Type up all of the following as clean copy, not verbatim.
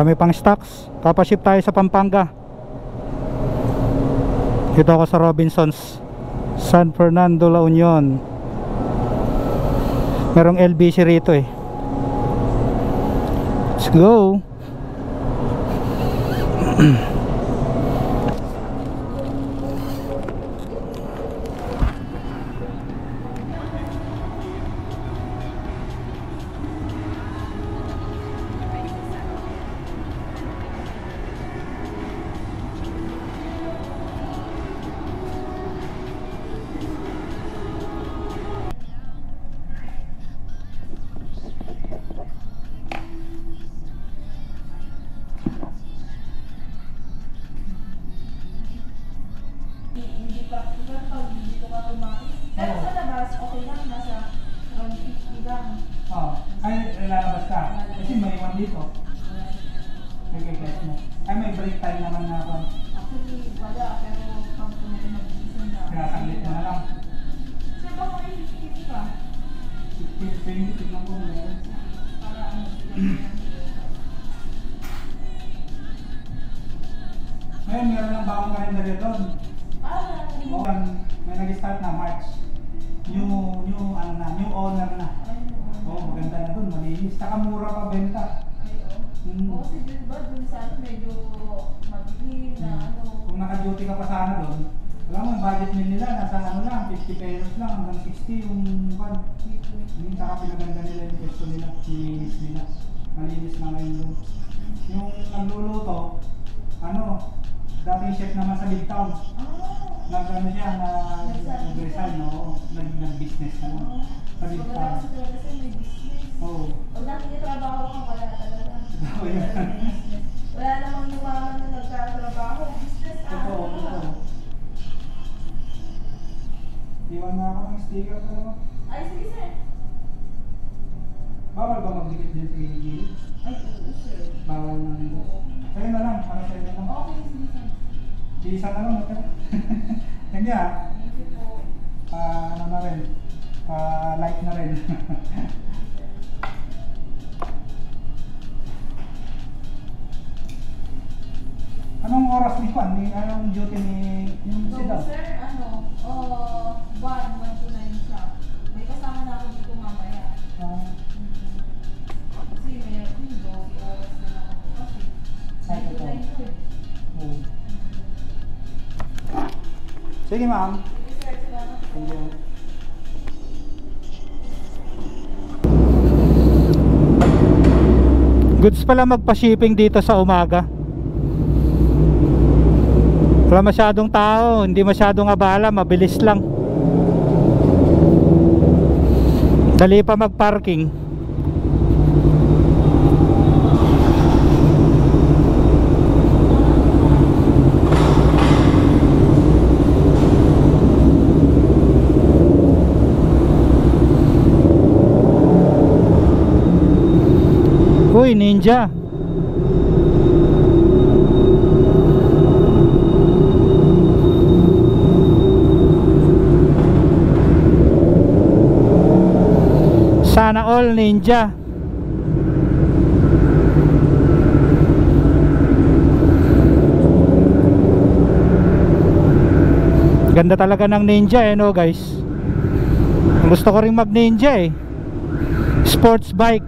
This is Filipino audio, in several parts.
Dami pang stocks. Papaship tayo sa Pampanga. Dito ako sa Robinsons, San Fernando, La Union. Merong LBC rito eh. Let's go. Pero sa labas, okay lang, nasa 150 lang. Ay, lalabas ka. Kasi may iwan dito. Nag-guess mo. Ay, may break time naman na ako. Actually, wala, pero pang pumunta mag-iisan na. Sinasaglit mo na lang. Sir, baka may 50 ka? 20, tignan ko meron. Para ano, Ngayon, meron ng bagong kalendaryo doon. May nag-start na March. New owner na. Maganda na doon, malinis. Saka mura pa benta. Kasi diba dun sa medyo madilim na ano. Kung naka-duty ka pa sana doon, alam mo yung budget meal nila, nasa ano lang, 50 pesos lang, hanggang 60 yung van. Saka pinaganda nila yung pesto nila, nilinis nila. Malinis na ngayon doon. Yung nagluluto, dating chef naman sa Midtown. Nag-ano siya, nag-resign, nag-business na lang. Sa Midtown. Oo. Pag nakikitrabaho ka, wala talaga. Wala namang yumaman na nagtatrabaho. Business Totoo. Iwan na ako ng sticker talaga. Ay, sige sir. Bawal ba magdikit din sa gilid? Ay, oo sir. Bawal na rin. Sa'yo na lang, para sa'yo na lang. Okay, sige sir. Isa na lang, matira. Yan niya. Thank you po. Ano na rin. Light na rin. Anong oras ni Juan? Anong duty ni yung So, Sidaw? sir, 1 to 9 siya. May kasama na ako dito mamaya. Kasi may 12 oras na ako kasi. 9 to 9 to eh. Sige ma'am. Sige sir, salamat po. Thank you. Goods pala magpa-shipping dito sa umaga. Wala masyadong tao, hindi masyadong abala, mabilis lang. Dali pa mag-parking. Uy, Ninja. Sana all Ninja. Ganda talaga ng Ninja no guys. Gusto ko rin mag Ninja sports bike.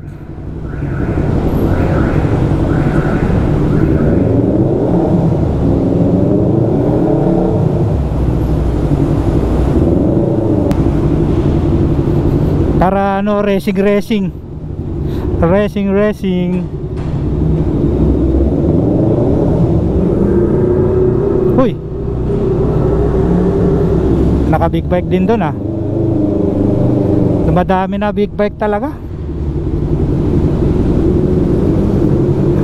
Para racing. Uy, naka big bike din doon Dumadami na big bike talaga.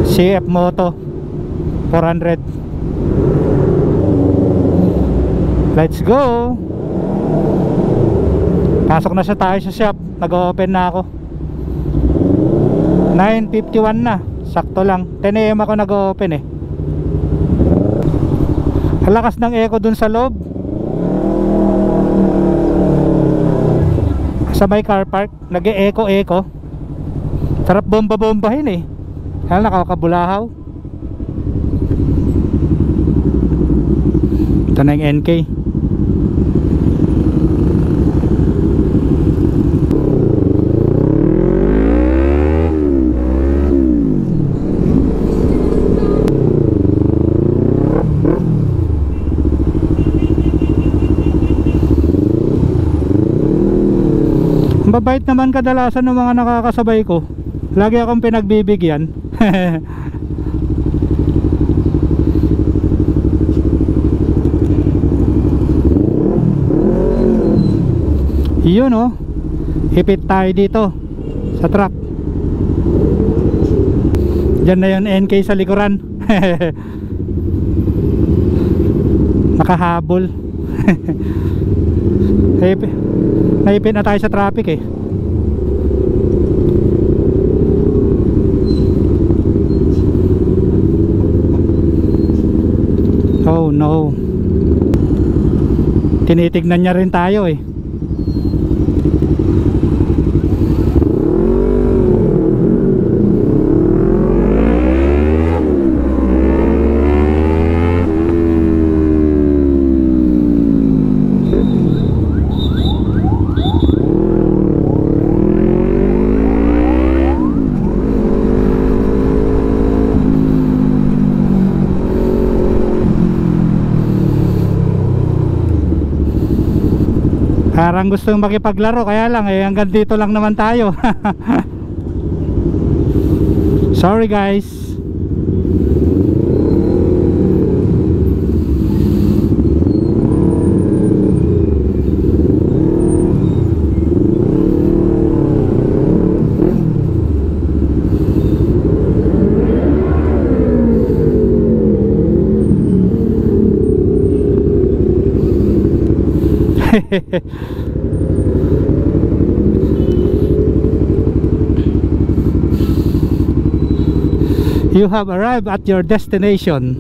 CF Moto 400. Let's go. Pasok na tayo sa shop. Nag-open na ako. 9:51 na. Sakto lang. 10 AM ako nag-open Lakas ng echo dun sa loob. Sa may car park, nag-e-echo. Sarap bomba-bombahin Nakakabulahaw. Ito na yung NK. Mabait naman kadalasan ng mga nakakasabay ko. Lagi akong pinagbibigyan. Yun oh. Hipit tayo dito sa truck. Diyan na yun NK sa likuran. Nakahabol. Naipit na tayo sa traffic eh. Oh no. Tinitignan niya rin tayo eh. Parang gustong makipaglaro, kaya lang eh hanggang dito lang naman tayo. Sorry guys. You have arrived at your destination.